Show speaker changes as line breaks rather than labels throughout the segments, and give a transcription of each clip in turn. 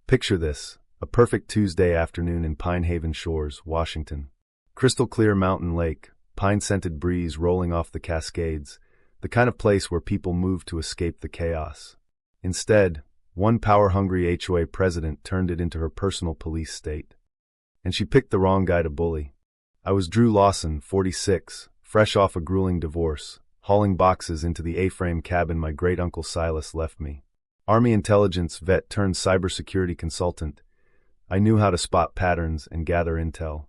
Picture this, a perfect Tuesday afternoon in Pine Haven Shores, Washington. Crystal clear mountain lake, pine-scented breeze rolling off the Cascades, the kind of place where people move to escape the chaos. Instead, one power-hungry HOA president turned it into her personal police state. And she picked the wrong guy to bully. I was Drew Lawson, 46, fresh off a grueling divorce, hauling boxes into the A-frame cabin my great-uncle Silas left me. Army intelligence vet turned cybersecurity consultant, I knew how to spot patterns and gather intel.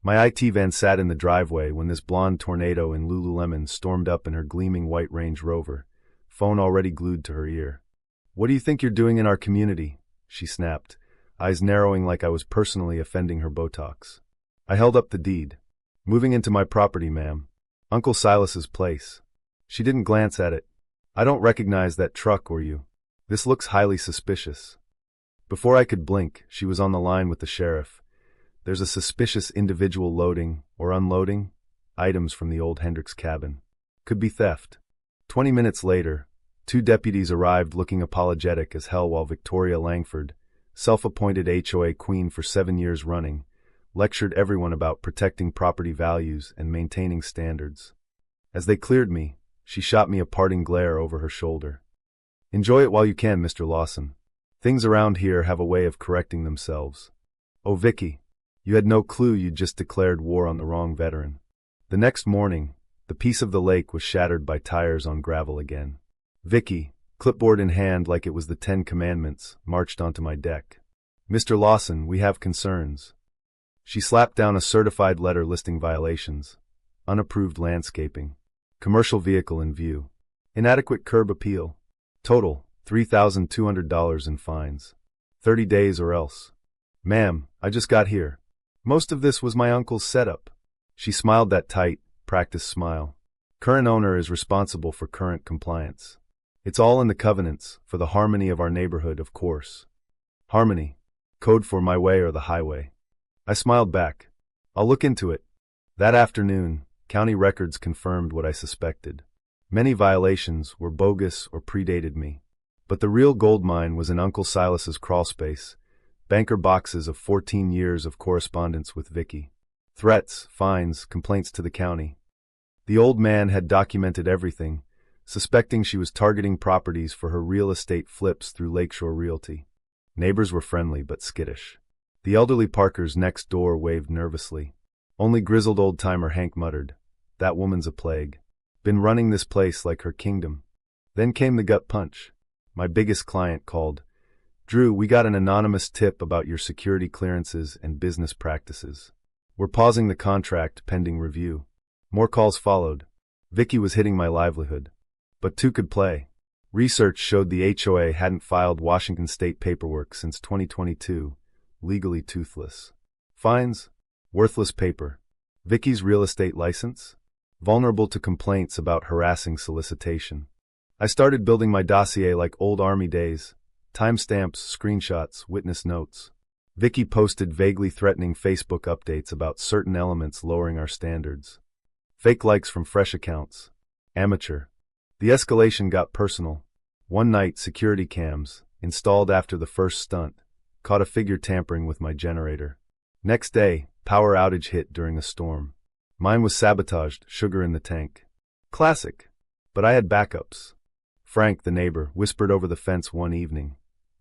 My IT van sat in the driveway when this blonde tornado in Lululemon stormed up in her gleaming white Range Rover, phone already glued to her ear. "What do you think you're doing in our community?" she snapped, eyes narrowing like I was personally offending her Botox. I held up the deed. "Moving into my property, ma'am. Uncle Silas's place." She didn't glance at it. "I don't recognize that truck or you. This looks highly suspicious." Before I could blink, she was on the line with the sheriff. "There's a suspicious individual loading, or unloading, items from the old Hendricks cabin. Could be theft." 20 minutes later, 2 deputies arrived looking apologetic as hell while Victoria Langford, self-appointed HOA queen for 7 years running, lectured everyone about protecting property values and maintaining standards. As they cleared me, she shot me a parting glare over her shoulder. "Enjoy it while you can, Mr. Lawson. Things around here have a way of correcting themselves. Oh, Vicky, you had no clue you'd just declared war on the wrong veteran." The next morning, the peace of the lake was shattered by tires on gravel again. Vicky, clipboard in hand like it was the 10 Commandments, marched onto my deck. "Mr. Lawson, we have concerns." She slapped down a certified letter listing violations. Unapproved landscaping. Commercial vehicle in view. Inadequate curb appeal. Total, $3,200 in fines. 30 days or else. "Ma'am, I just got here. Most of this was my uncle's setup." She smiled that tight, practiced smile. "Current owner is responsible for current compliance. It's all in the covenants, for the harmony of our neighborhood, of course." Harmony. Code for my way or the highway. I smiled back. "I'll look into it." That afternoon, county records confirmed what I suspected. Many violations were bogus or predated me. But the real gold mine was in Uncle Silas's crawlspace, banker boxes of 14 years of correspondence with Vicky. Threats, fines, complaints to the county. The old man had documented everything, suspecting she was targeting properties for her real estate flips through Lakeshore Realty. Neighbors were friendly but skittish. The elderly Parkers next door waved nervously. Only grizzled old-timer Hank muttered, "That woman's a plague. Been running this place like her kingdom." Then came the gut punch. My biggest client called. "Drew, we got an anonymous tip about your security clearances and business practices. We're pausing the contract pending review." More calls followed. Vicky was hitting my livelihood. But 2 could play. Research showed the HOA hadn't filed Washington state paperwork since 2022, legally toothless. Fines? Worthless paper. Vicky's real estate license? Vulnerable to complaints about harassing solicitation. I started building my dossier like old Army days. Timestamps, screenshots, witness notes. Vicky posted vaguely threatening Facebook updates about certain elements lowering our standards. Fake likes from fresh accounts. Amateur. The escalation got personal. One night, security cams, installed after the first stunt, caught a figure tampering with my generator. Next day, power outage hit during a storm. Mine was sabotaged, sugar in the tank. Classic. But I had backups. Frank, the neighbor, whispered over the fence one evening.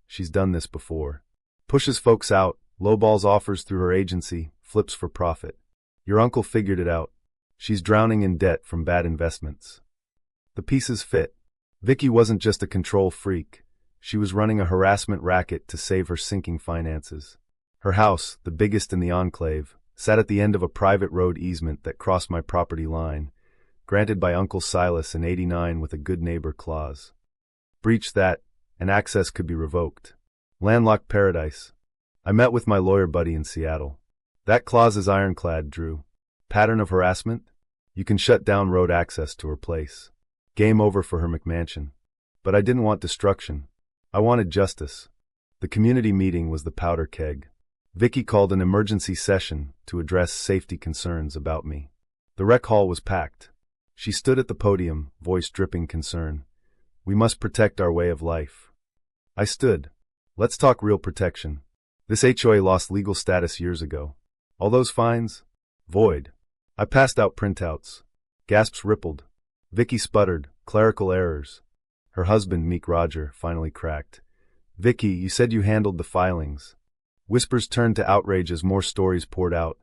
"She's done this before. Pushes folks out, lowballs offers through her agency, flips for profit. Your uncle figured it out. She's drowning in debt from bad investments." The pieces fit. Vicky wasn't just a control freak. She was running a harassment racket to save her sinking finances. Her house, the biggest in the enclave, sat at the end of a private road easement that crossed my property line, granted by Uncle Silas in '89 with a good neighbor clause. Breach that, and access could be revoked. Landlocked paradise. I met with my lawyer buddy in Seattle. "That clause is ironclad, Drew. Pattern of harassment? You can shut down road access to her place. Game over for her McMansion." But I didn't want destruction. I wanted justice. The community meeting was the powder keg. Vicky called an emergency session to address safety concerns about me. The rec hall was packed. She stood at the podium, voice dripping concern. "We must protect our way of life." I stood. Let's talk real protection. This HOA lost legal status years ago. All those fines? Void. I passed out printouts. Gasps rippled. Vicky sputtered. Clerical errors. Her husband, meek Roger, finally cracked. Vicky, you said you handled the filings. Whispers turned to outrage as more stories poured out.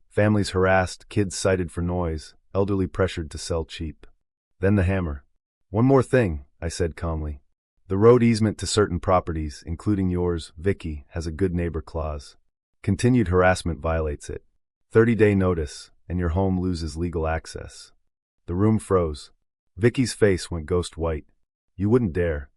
Families harassed, kids cited for noise, elderly pressured to sell cheap. Then the hammer. One more thing, I said calmly. The road easement to certain properties, including yours, Vicky, has a good neighbor clause. Continued harassment violates it. 30-day notice, and your home loses legal access. The room froze. Vicky's face went ghost white. You wouldn't dare.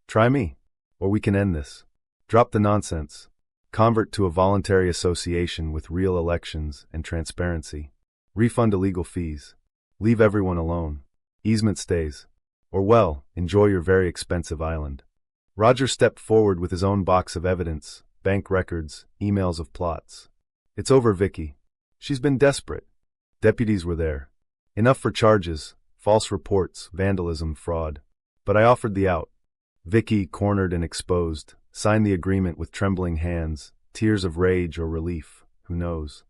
Try me, or we can end this. Drop the nonsense. Convert to a voluntary association with real elections and transparency. Refund illegal fees. Leave everyone alone. Easement stays. Or well, enjoy your very expensive island. Roger stepped forward with his own box of evidence, bank records, emails of plots. It's over, Vicky. She's been desperate. Deputies were there. Enough for charges, false reports, vandalism, fraud. But I offered the out. Vicky, cornered and exposed, signed the agreement with trembling hands, tears of rage or relief, who knows.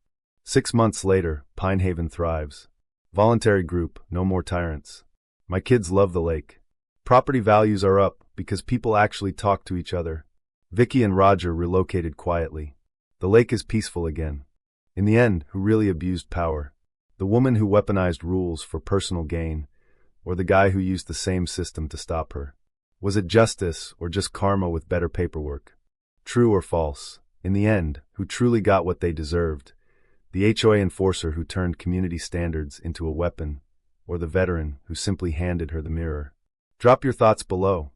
6 months later, Pinehaven thrives. Voluntary group, no more tyrants. My kids love the lake. Property values are up because people actually talk to each other. Vicky and Roger relocated quietly. The lake is peaceful again. In the end, who really abused power? The woman who weaponized rules for personal gain, or the guy who used the same system to stop her? Was it justice or just karma with better paperwork? True or false? In the end, who truly got what they deserved? The HOA enforcer who turned community standards into a weapon, or the veteran who simply handed her the mirror? Drop your thoughts below.